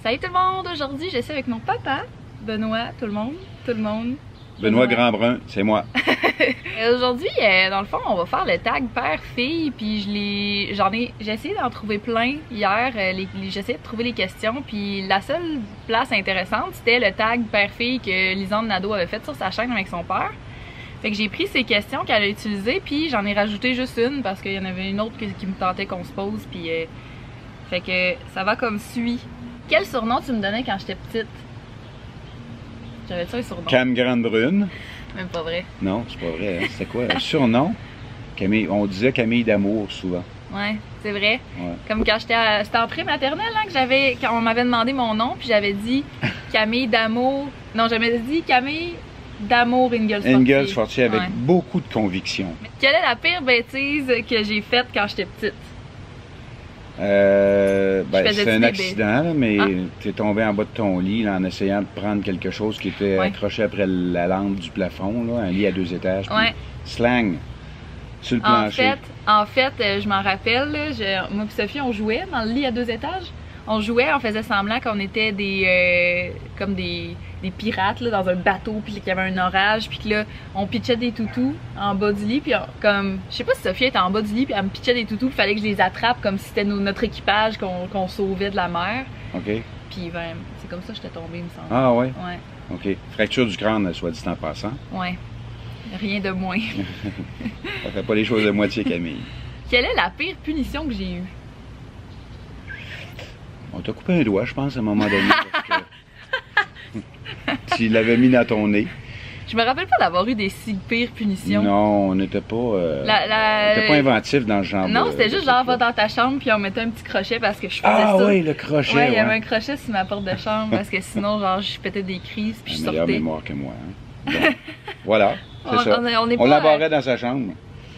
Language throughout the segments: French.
Salut tout le monde! Aujourd'hui, je suis avec mon papa, Benoît, tout le monde. Benoît Grandbrun, c'est moi. Aujourd'hui, dans le fond, on va faire le tag père-fille, puis j'ai essayé d'en trouver plein hier, j'ai essayé de trouver les questions, puis la seule place intéressante, c'était le tag père-fille que Lisande Nadeau avait fait sur sa chaîne avec son père. Fait que j'ai pris ces questions qu'elle a utilisées, puis j'en ai rajouté juste une, parce qu'il y en avait une autre qui me tentait qu'on se pose, puis fait que ça va comme suit. Quel surnom tu me donnais quand j'étais petite? J'avais-tu un surnom? Cam Grande-Brune. Même pas vrai. Non, c'est pas vrai. Hein? C'était quoi? Un surnom? Camille, on disait Camille d'amour souvent. Ouais, c'est vrai. Ouais. Comme quand c'était en pré-maternelle, hein, quand on m'avait demandé mon nom, puis j'avais dit Camille d'amour. Non, j'avais dit Camille d'amour Ingalls-Fortier. Ingalls-Fortier avec Ouais. beaucoup de conviction. Quelle est la pire bêtise que j'ai faite quand j'étais petite? C'est un accident, là, mais tu es tombé en bas de ton lit là, en essayant de prendre quelque chose qui était accroché après la lampe du plafond, là, un lit à 2 étages. Puis slang sur le plancher. En fait, je m'en rappelle, là, moi et Sophie, on jouait dans le lit à 2 étages. On jouait, on faisait semblant qu'on était comme des pirates là, dans un bateau, puis qu'il y avait un orage, puis que là, on pitchait des toutous en bas du lit, puis comme, je sais pas si Sophie était en bas du lit, puis elle me pitchait des toutous, il fallait que je les attrape comme si c'était notre équipage qu'on sauvait de la mer. OK. Puis ben, c'est comme ça que j'étais tombée, il me semble. Ah ouais? Ouais. OK. Fracture du crâne, soit dit en passant. Ouais. Rien de moins. Ça fait pas les choses de moitié, Camille. Quelle est la pire punition que j'ai eue? On t'a coupé un doigt, je pense, à un moment donné. Tu l'avais mis dans ton nez. Je me rappelle pas d'avoir eu des si pires punitions. Non, on n'était pas, pas inventif dans le genre. Non, c'était juste genre va dans ta chambre puis on mettait un petit crochet parce que je faisais ça. Ah oui, le crochet. Ouais, il y avait un crochet sur ma porte de chambre parce que sinon, genre, je pétais des crises puis je sortais. Meilleure mémoire que moi. Hein? Bon. Voilà, c'est ça. On l'embarrait dans sa chambre.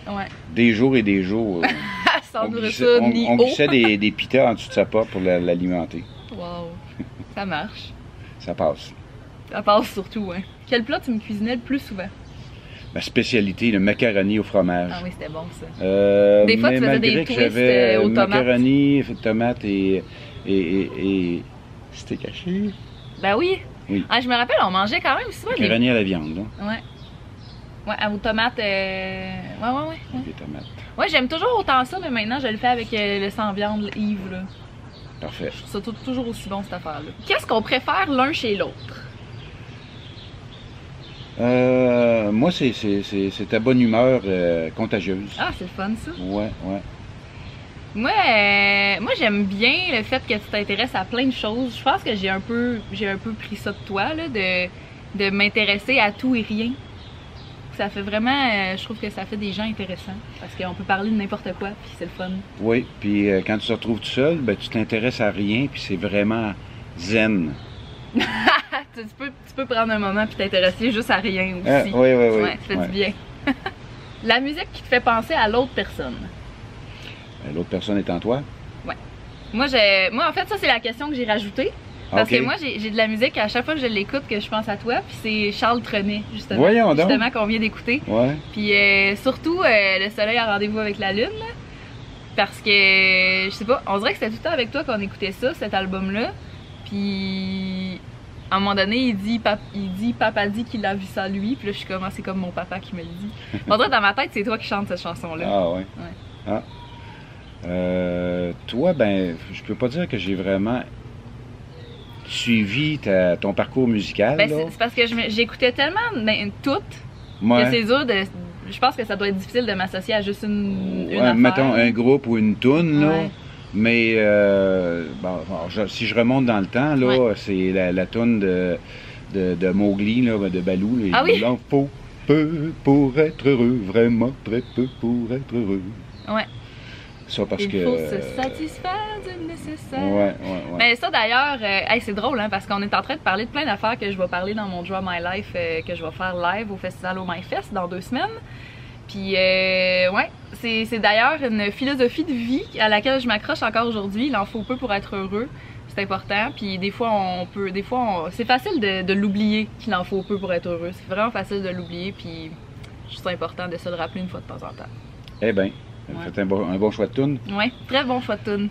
Ouais. Des jours et des jours. Sans on glissait des pitas en dessous de sa porte pour l'alimenter. Wow, ça marche. Ça passe. Ça passe surtout, hein. Quel plat tu me cuisinais le plus souvent? Ma spécialité, le macaroni au fromage. Ah oui, c'était bon ça. Des fois, tu faisais des twists aux tomates. Macaroni, tomates et c'était caché. Ben oui. Oui. Ah, je me rappelle, on mangeait quand même souvent macaroni à la viande, là. Ouais. Ouais, aux tomates. Ouais. Des tomates. Ouais, j'aime toujours autant ça, mais maintenant, je le fais avec le sans viande Yves, là. Parfait. Je trouve ça toujours aussi bon, cette affaire-là. Qu'est-ce qu'on préfère l'un chez l'autre? Moi, c'est ta bonne humeur contagieuse. Ah, c'est le fun, ça. Ouais. Moi j'aime bien le fait que tu t'intéresses à plein de choses. Je pense que j'ai un peu pris ça de toi, là, de m'intéresser à tout et rien. Ça fait vraiment, je trouve que ça fait des gens intéressants. Parce qu'on peut parler de n'importe quoi, puis c'est le fun. Oui, puis quand tu te retrouves tout seul, ben, tu t'intéresses à rien, puis c'est vraiment zen. tu peux prendre un moment puis t'intéresser juste à rien aussi. Oui. Ouais, ça fait du bien. La musique qui te fait penser à l'autre personne. L'autre personne étant toi? Ouais. Moi, en fait, ça, c'est la question que j'ai rajoutée. Parce que moi, j'ai de la musique, à chaque fois que je l'écoute, que je pense à toi. Puis c'est Charles Trenet, justement. Voyons donc. Justement, qu'on vient d'écouter. Ouais. Puis surtout, Le soleil a rendez-vous avec la lune. Là, parce que, je sais pas, on dirait que c'était tout le temps avec toi qu'on écoutait ça, cet album-là. Puis, à un moment donné, il dit papa dit qu'il a vu ça lui. Puis là, je suis comme, c'est comme mon papa qui me le dit. On dirait dans ma tête, c'est toi qui chantes cette chanson-là. Ah ouais. Ah. Toi, ben, je peux pas dire que j'ai vraiment suivi ton parcours musical. Ben, c'est parce que j'écoutais tellement toutes que c'est dur de. Je pense que ça doit être difficile de m'associer à juste une affaire. Mettons un groupe ou une toune, là. Ouais. Mais si je remonte dans le temps, là, c'est la toune de Mowgli, là, de Balou. Là, ah oui? Il en faut peu pour être heureux, vraiment très peu pour être heureux. Ouais. Ça parce Il faut se satisfaire du nécessaire. Ouais. Mais ça d'ailleurs, c'est drôle hein, parce qu'on est en train de parler de plein d'affaires que je vais parler dans mon Draw My Life que je vais faire live au festival Oh My Fest dans 2 semaines. Puis ouais, c'est d'ailleurs une philosophie de vie à laquelle je m'accroche encore aujourd'hui. Il en faut peu pour être heureux. C'est important. Puis des fois c'est facile de l'oublier qu'il en faut peu pour être heureux. C'est vraiment facile de l'oublier. Puis je trouve ça important de se le rappeler une fois de temps en temps. Eh bien. Faites un bon choix de tune. Oui, très bon choix de tune.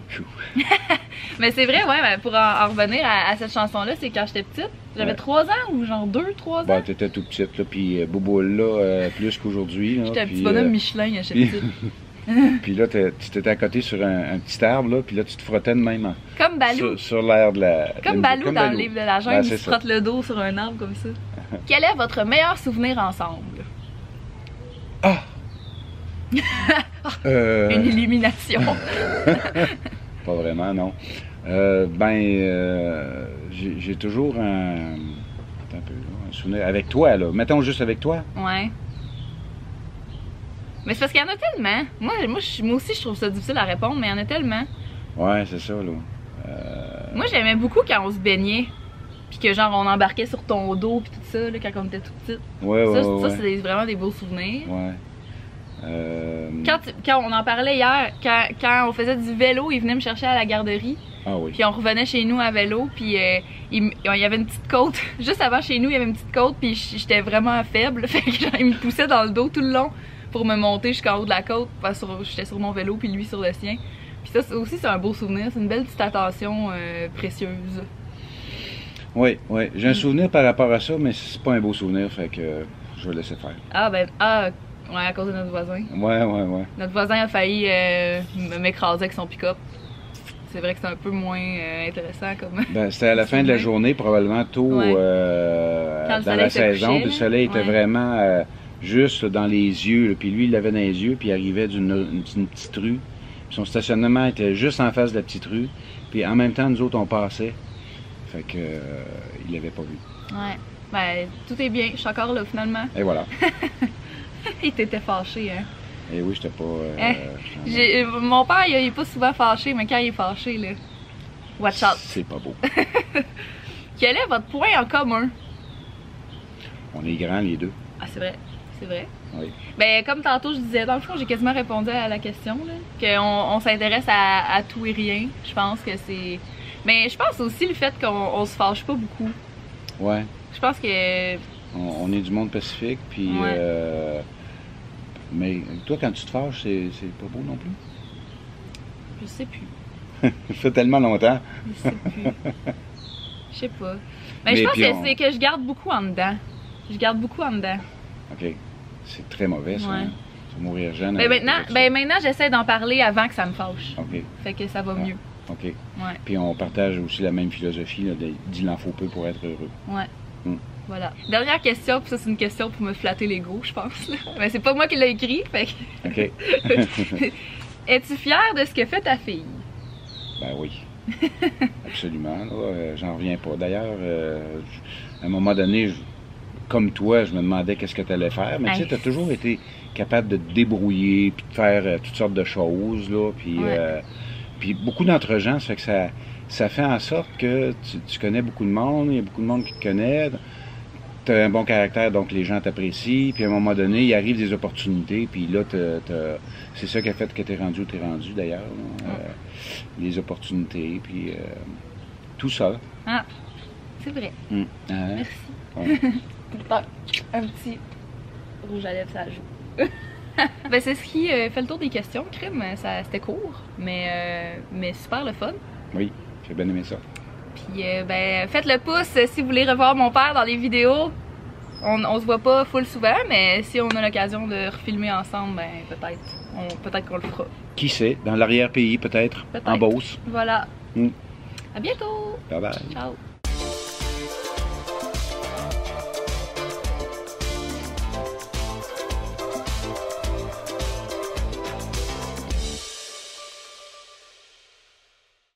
Mais c'est vrai, ouais, pour en revenir à cette chanson-là, c'est quand j'étais petite. J'avais 3 ans ou genre 2, 3 ans. Bah, t'étais tout petite, là, puis Bouboule, là, plus qu'aujourd'hui. J'étais un petit bonhomme Michelin à chaque petite. Puis là, tu étais à côté sur un petit arbre, là, puis là, tu te frottais de même. Comme Balou. Sur l'air de la... Comme Balou dans le livre de la jungle, il se frotte le dos sur un arbre comme ça. Quel est votre meilleur souvenir ensemble? Ah! Une illumination. Pas vraiment, non. J'ai toujours un souvenir avec toi, là. Mettons juste avec toi. Ouais. Mais c'est parce qu'il y en a tellement. Moi aussi, je trouve ça difficile à répondre, mais il y en a tellement. Ouais, c'est ça, là. Moi, j'aimais beaucoup quand on se baignait. Puis que genre, on embarquait sur ton dos, puis tout ça, là, quand on était tout petit. Ouais, ça c'est vraiment des beaux souvenirs. Ouais. Quand on en parlait hier, quand on faisait du vélo, il venait me chercher à la garderie. Ah oui. Puis on revenait chez nous à vélo, puis il y avait une petite côte. Juste avant chez nous, il y avait une petite côte, puis j'étais vraiment faible. Fait que genre, il me poussait dans le dos tout le long pour me monter jusqu'en haut de la côte. J'étais sur mon vélo, puis lui sur le sien. Puis ça aussi, c'est un beau souvenir. C'est une belle petite attention précieuse. Oui, oui. J'ai un souvenir par rapport à ça, mais c'est pas un beau souvenir, fait que je vais laisser faire. Ouais, à cause de notre voisin. Ouais. Notre voisin a failli m'écraser avec son pick-up. C'est vrai que c'est un peu moins intéressant comme... C'était à la fin de la journée, probablement tôt dans la saison. Puis le soleil était vraiment juste dans les yeux. Là. Puis lui, il l'avait dans les yeux, puis il arrivait d'une petite rue. Puis son stationnement était juste en face de la petite rue. Puis en même temps, nous autres, on passait. Fait que il l'avait pas vu. Ouais. Ben, tout est bien. Je suis encore là, finalement. Et voilà. Il t'était fâché, hein? Eh oui, j'étais pas... mon père, il est pas souvent fâché, mais quand il est fâché, là... Watch out. C'est pas beau. Quel est votre point en commun? On est grands, les deux. Ah, c'est vrai. C'est vrai. Oui. Ben, comme tantôt, je disais, dans le fond, j'ai quasiment répondu à la question, là. Qu'on s'intéresse à tout et rien. Je pense que c'est... Mais je pense aussi le fait qu'on se fâche pas beaucoup. Ouais. Je pense que... On est du monde pacifique, puis... Mais toi, quand tu te fâches, c'est pas beau non plus? Je sais plus. Ça fait tellement longtemps. Je sais plus. Je sais pas. Mais je pense que c'est que je garde beaucoup en dedans. Je garde beaucoup en dedans. OK. C'est très mauvais, ça. Hein? Tu vas mourir jeune. Maintenant, j'essaie d'en parler avant que ça me fâche. OK. Fait que ça va mieux. OK. Ouais. Puis on partage aussi la même philosophie, là, d'il en faut peu pour être heureux. Ouais. Voilà. Dernière question, puis ça c'est une question pour me flatter l'ego, je pense. Là. Mais c'est pas moi qui l'ai écrit, fait que... OK. Es-tu fière de ce que fait ta fille? Ben oui. Absolument. J'en reviens pas. D'ailleurs, à un moment donné, comme toi, je me demandais qu'est-ce que tu allais faire, mais tu sais, tu as toujours été capable de te débrouiller, puis de faire toutes sortes de choses, là, puis beaucoup d'entre-gens, ça fait que ça fait en sorte que tu connais beaucoup de monde, il y a beaucoup de monde qui te connaît, tu as un bon caractère, donc les gens t'apprécient, puis à un moment donné, il arrive des opportunités, puis là, c'est ça qui a fait que tu es rendu où tu es rendu, d'ailleurs, les opportunités, puis tout ça. Ah, c'est vrai. Merci. Ouais. Un petit rouge à lèvres, ça joue. Ben, c'est ce qui fait le tour des questions, Crime. C'était court, mais super le fun. Oui, j'ai bien aimé ça. Puis, ben, faites le pouce si vous voulez revoir mon père dans les vidéos. On se voit pas full souvent, mais si on a l'occasion de refilmer ensemble, ben, peut-être qu'on le fera. Qui sait, dans l'arrière-pays, peut-être, en Beauce. Voilà. À bientôt. Bye bye. Ciao.